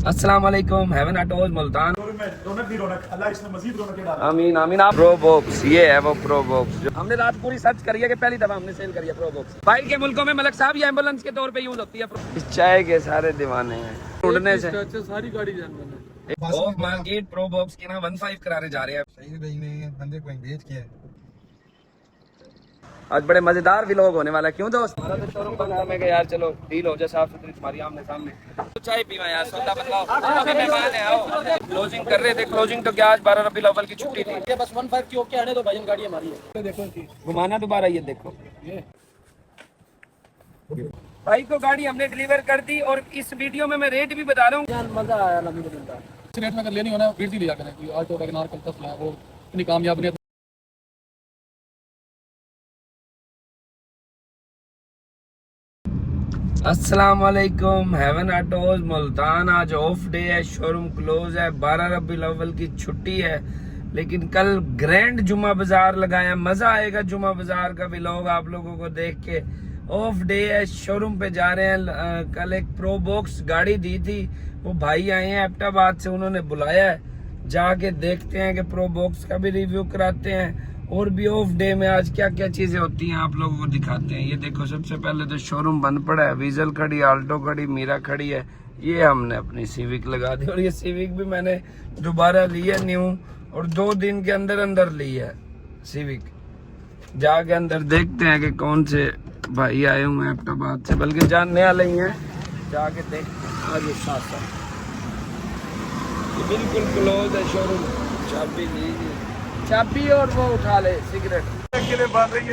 अस्सलाम वालेकुम haven Autos Multan. रौनक भी रौनक, अल्लाह इसमें मजीद रौनक डाले। आमीन आमीन। आप प्रो बॉक्स, ये है वो प्रो बॉक्स जो हमने रात पूरी सर्च करी है कि पहली दफा हमने सेल करी है प्रो बॉक्स। बाहर के मुल्कों में मलक साहब ये एम्बुलेंस के तौर पे यूज होती है। इस चाय के सारे दीवाने हैं उड़ने से। सारी गाड़ी जानना ऑफ मार्केट प्रो बॉक्स के ना 15 करारे जा रहे हैं। सही भाई ने बंदे को एंगेज किया है। आज बड़े मजेदार व्लॉग होने वाला है, क्यों दोस्त? हमारा तो शोरूम बना है, मैं कहा यार चलो डील हो जाए साफ सुथरी तुम्हारी आमने सामने। तो चाय पीवा यार, सौदा बदलाओ। अभी मेहमान है, आओ। क्लोजिंग कर रहे थे, क्लोजिंग तो क्या आज 12 रबीउल अव्वल की छुट्टी थी। ये बस 15 की ओके आने दो भाई, गाड़ी हमारी है। देखो घुमाना दोबारा, ये देखो भाई को गाड़ी हमने डिलीवर कर दी और इस वीडियो में मैं रेट भी बता रहा हूँ। मजा आया नबी को मिलता। इस रेट में अगर लेनी हो ना फिर लिया करें। आज तो वैगनआर कल तक है, वो इतनी कामयाब नहीं। अस्सलाम वालेकुम हेवन ऑटोज मुल्तान। आज ऑफ डे है, शोरूम क्लोज है, 12 रबीउल अव्वल की छुट्टी है। लेकिन कल ग्रैंड जुमा बाजार लगाया, मजा आएगा जुमा बाजार का व्लॉग आप लोगों को देख के। ऑफ डे है, शोरूम पे जा रहे हैं। कल एक प्रो बॉक्स गाड़ी दी थी, वो भाई आए हैं एबटाबाद से, उन्होंने बुलाया है। जाके देखते हैं कि प्रो बॉक्स का भी रिव्यू कराते हैं और भी ऑफ डे में आज क्या क्या चीजें होती हैं आप लोगों को दिखाते हैं। ये देखो, सबसे पहले तो शोरूम बंद पड़ा है। वीजल खड़ी, आल्टो खड़ी, मीरा खड़ी है। ये हमने अपनी सिविक लगा दी और ये सिविक भी मैंने दोबारा ली है न्यू, और 2 दिन के अंदर अंदर ली है सिविक। जाके अंदर देखते हैं कि कौन से भाई आए हुए हैं एबटाबाद से, बल्कि जानने वाले ही हैं। जाके देखते हैं आज साथ साथ। बिल्कुल क्लोज है शोरूम। चाबी लीजिए, चाबी और वो उठा ले सिगरेट।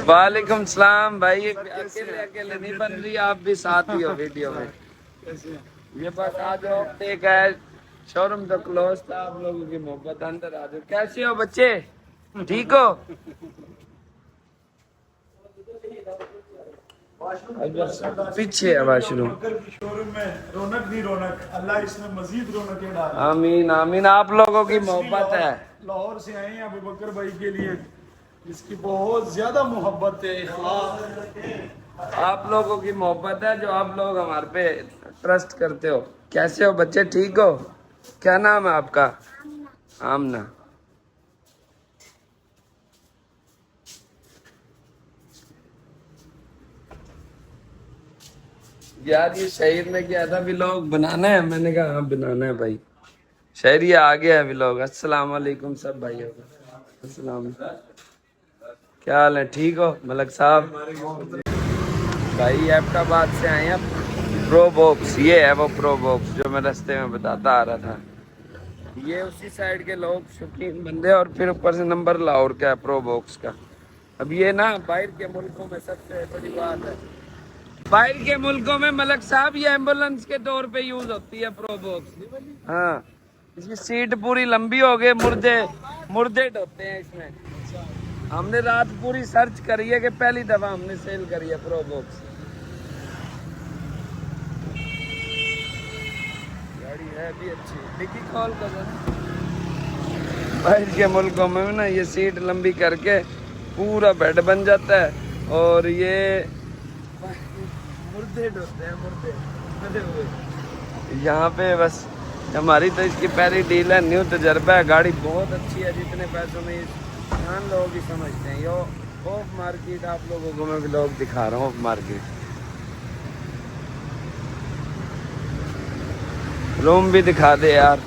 वालेकुम सलाम भाई। अकेले अकेले नहीं बन रही, आप भी साथ ही हो वीडियो में। ये बस आज ऑफ डे का है, शोरूम तो क्लोज था। आप लोगों की मोहब्बत, अंदर आ जाओ। कैसे हो बच्चे, ठीक हो? पीछे है वाशरूम। शोरूम में रौनक भी रौनक, अल्लाह इसमें मजीद रौनक डाले। आमीन आमीन। आप लोगों की मोहब्बत है। लाहौर से आए हैं अबू बकर भाई के लिए, जिसकी बहुत ज्यादा मोहब्बत है, इखलास। आप लोगों की मोहब्बत है जो आप लोग हमारे पे ट्रस्ट करते हो। कैसे हो बच्चे, ठीक हो? क्या नाम है आपका? आमना। यार ये शहीद ने किया था व्लॉग बनाना है, मैंने कहा हाँ बनाना है भाई। शहरी आ गया है व्लॉग। अस्सलाम वालेकुम सब भाइयों को। अस्सलाम। क्या हाल है, ठीक हो मलक साहब? भाई एबटाबाद से आए हैं प्रो बॉक्स। ये है वो प्रो बॉक्स जो मैं रास्ते में बताता आ रहा था। ये उसी साइड के लोग शौकीन बंदे, और फिर ऊपर से नंबर लाहौर का है प्रो बॉक्स का। अब ये ना बाहर के मुल्कों में सबसे बड़ी बात है, बाहर के मुल्कों में मलक साहब ये एम्बुलेंस के तौर पे यूज होती है प्रो बॉक्स। हाँ, इसकी सीट पूरी लंबी हो गई, मुर्दे ढोते हैं इसमें। हमने रात पूरी सर्च करी है कि पहली दफा हमने सेल करी है प्रो बॉक्स। गाड़ी है भी अच्छी, डिक्की खोल कर। बाहर के मुल्कों में ना ये सीट लंबी करके पूरा बेड बन जाता है, और ये मुर्दे ढोते हैं, मुर्दे। यहाँ पे बस हमारी तो इसकी पहली डील है, न्यू तजर्बा है। गाड़ी बहुत अच्छी है, जितने पैसों में जान लोग ही समझते हैं। यो ऑफ मार्केट आप लोगों को मैं व्लॉग दिखा रहा हूँ। ऑफ मार्केट रूम भी दिखा दे यार।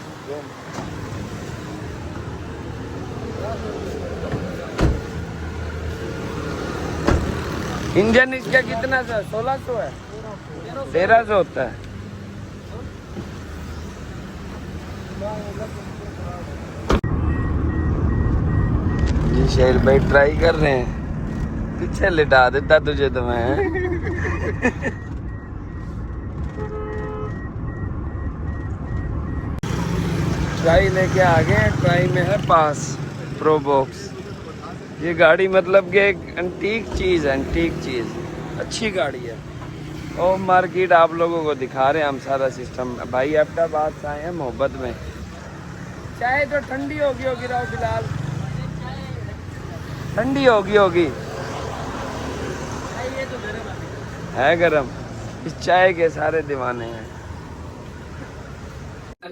इंजन इसका कितना सा 1600 है, 1300 होता है। ये शेर भाई ट्राई कर रहे हैं, पीछे लिटा देता तुझे तो मैं। ट्राई लेके आ गए, ट्राई में है पास प्रो बॉक्स। ये गाड़ी मतलब कि एक एंटीक चीज़ है, एंटीक चीज़, अच्छी गाड़ी है। और मार्केट आप लोगों को दिखा रहे हैं हम सारा सिस्टम। भाई एबटाबाद से आए हैं मोहब्बत में। चाय तो ठंडी होगी राव फिलहाल, ठंडी होगी है गरम। इस चाय के सारे दीवाने हैं।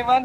A1.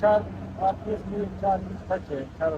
4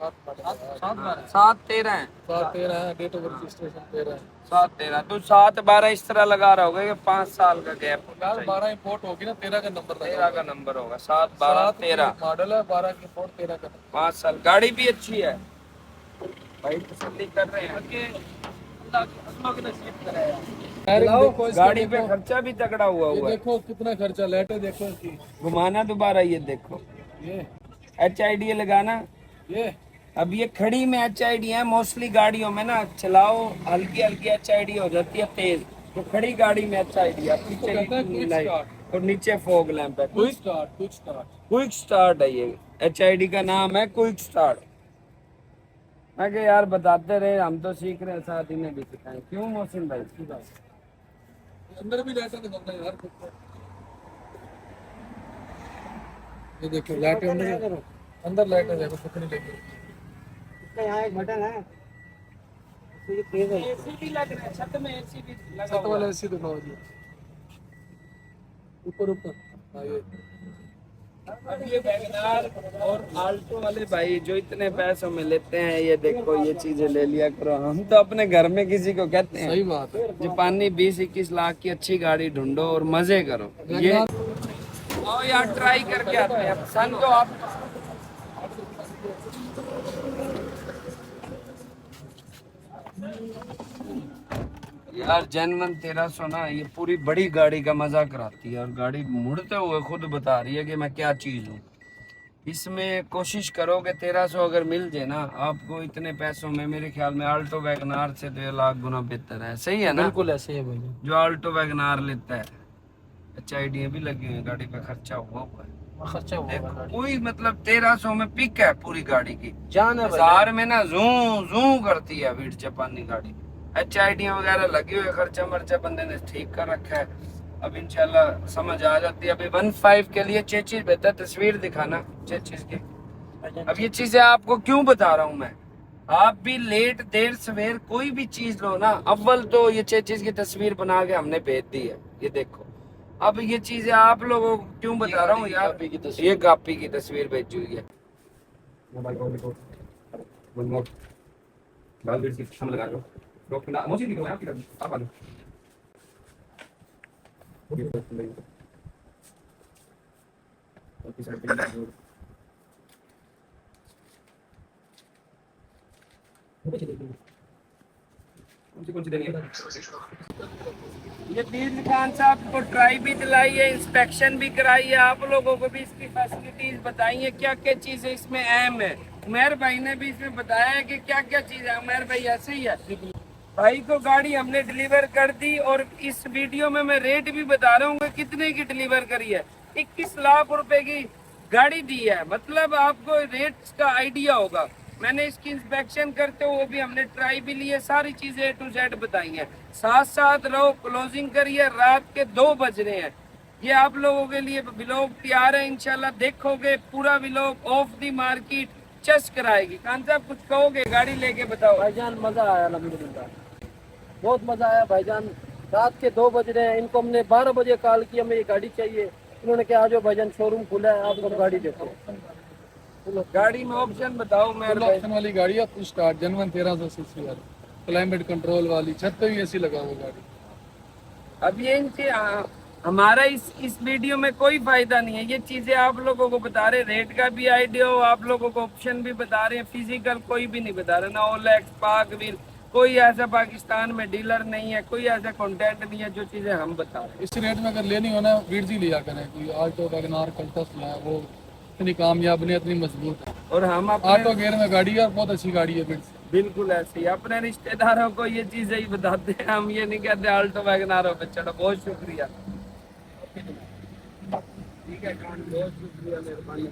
सात 13 है, 7-13 है, डेट ऑफ रजिस्ट्रेशन 13 है 7-13 तो 7-12 इस तरह लगा रहा होगा कि 5 साल का गैप होना यार चाहिए। 12 इंपोर्ट होगी ना, 13 का नंबर 13 का नंबर होगा, 7-12-13 मॉडल है, 12 की इंपोर्ट, 13 का नंबर। 5 साल। गाड़ी भी अच्छी है भाई, तसल्ली कर रहे हैं कि अल्लाह की नसीब करे यार। टायरिंग देखो इसका, गाड़ी पे देखो, खर्चा भी तगड़ा हुआ ये हुआ है। देखो कितना खर्चा, लाइटें देखो इसकी, घुमाना दोबारा, ये देखो ये HID लगाना। ये अब ये खड़ी में HID है, मोस्टली गाड़ियों में ना चलाओ हल्की हल्की HID हो जाती है तेज, तो खड़ी गाड़ी में HID है। पीछे कहते हैं की क्विक लाइट स्टार्ट। और नीचे फॉग लैंप है। Quick start, quick start. Quick start है ये, HID का नाम है क्विक स्टार्ट। मैं कि यार बताते रहे, हम तो सीख रहे हैं, साथ इन्हें भी सिखाएं। क्यों मोहसिन भाई? अंदर भी लाइटें दिखाता है यार, ये देखो लाइटें अंदर लाइटें देखो कितनी लगी। इसका यहाँ एक बटन है, AC भी लग रहा है, छत में AC भी लगा छत हुआ वाला है। ऐसी दिखाओ जी, ऊपर ऊपर। हाँ ये अब ये वैगनार और आल्टो वाले भाई जो इतने पैसों में लेते हैं, ये देखो ये चीजें ले लिया करो। हम तो अपने घर में किसी को कहते हैं सही बात है। जापानी 20-21 लाख की अच्छी गाड़ी ढूंढो और मजे करो। ये आओ यार ट्राई करके आते हैं। सन तो आप यार जेनवन 1300 ना, ये पूरी बड़ी गाड़ी का मजा कराती है और गाड़ी मुड़ते हुए खुद बता रही है कि मैं क्या चीज हूँ। इसमें कोशिश करो कि 1300 अगर मिल जाए ना आपको इतने पैसों में, मेरे ख्याल में आल्टो वैगनार से 2 लाख गुना बेहतर है। सही है ना? बिल्कुल ऐसे है भाई, जो आल्टो वैगनार लेता है। HID भी लगी हुई है, गाड़ी पे खर्चा हुआ है। खर्चा हुआ देखो कोई मतलब 1300 में पिक है पूरी गाड़ी की। जान है भाई। बाजार में ना जू जू करती है वीट जापानी गाड़ी। HID वगैरह लगी हुई है, खर्चा मर्चा बंदे ने ठीक कर रखा है। अब इंशाल्लाह समझ आ जाती है। अभी 15 के लिए चेचिस बेहतर, तस्वीर दिखाना चेचिस की। अब ये चीजें आपको क्यों बता रहा हूँ मैं, आप भी लेट देर सवेर कोई भी चीज लो ना, अव्वल तो ये चेचिस की तस्वीर बना के हमने भेज दी है, ये देखो। अब ये चीजें आप लोगों को क्यों बता रहा हूँ यार, ये गापी की तस्वीर भेजी हुई है। ये बीर खान साहब को ट्राई भी दिलाई है, इंस्पेक्शन भी कराई है, आप लोगों को भी इसकी फैसिलिटीज बताई है, क्या क्या चीजें इसमें अहम है। उमर भाई ने भी इसमें बताया है कि क्या क्या चीज है। उमर भाई ऐसे ही है, भाई को गाड़ी हमने डिलीवर कर दी और इस वीडियो में मैं रेट भी बता रहा हूँ कि कितने की डिलीवर करी है। 21 लाख रुपए की गाड़ी दी है, मतलब आपको रेट का आइडिया होगा। मैंने इसकी इंस्पेक्शन करते हुए भी हमने ट्राई भी ली है, सारी चीजें A to Z बताई हैं। साथ साथ रहो, क्लोजिंग करिए, रात के 2 बज रहे हैं। ये आप लोगों के लिए व्लॉग तैयार है, इंशाल्लाह देखोगे पूरा व्लॉग ऑफ द मार्केट चस कराएगी। खान साहब कुछ कहोगे गाड़ी लेके, बताओ। भाईजान मजा आया, अल्हम्दुलिल्लाह बहुत मजा आया भाईजान। रात के 2 बज रहे हैं, इनको हमने 12 बजे कॉल किया हमें ये गाड़ी चाहिए, उन्होंने कहा आ जाओ भाईजान शोरूम खुला है, आपको गाड़ी देते हैं। गाड़ी में ऑप्शन बताओ। मैं फुल ऑप्शन वाली गाड़ी है, फुल स्टार्ट, जेनवन 1300 सीसी वाली, क्लाइमेट कंट्रोल वाली, छत पे भी ऐसी लगा हुआ गाड़ी। अब ये इनसे हमारा इस वीडियो में कोई फायदा नहीं है, ये चीजें आप लोगों को बता रहे, रेट का भी आइडिया हो, आप लोगों को ऑप्शन भी बता रहे हैं, फिजिकल कोई भी नहीं बता रहे, ना ओलेक्स पाक व्हील, कोई ऐसा पाकिस्तान में डीलर नहीं है, कोई ऐसा कंटेंट नहीं है जो चीजें हम बता रहे हैं। इस रेट में अगर लेनी हो ना, वीड लिया करें, कोई आल्टो वैगनार कल्टस है, वो इतनी कामयाब नहीं, इतनी मजबूत है। और हम ऑटो अपने गेयर में गाड़ी है, बहुत अच्छी गाड़ी है वीड। बिल्कुल ऐसे ही अपने रिश्तेदारों को ये चीजें ही बताते हैं, हम ये नहीं कहते आल्टो वैगनारों पे चलो। बहुत शुक्रिया, ठीक है, बहुत शुक्रिया, मेहरबानी।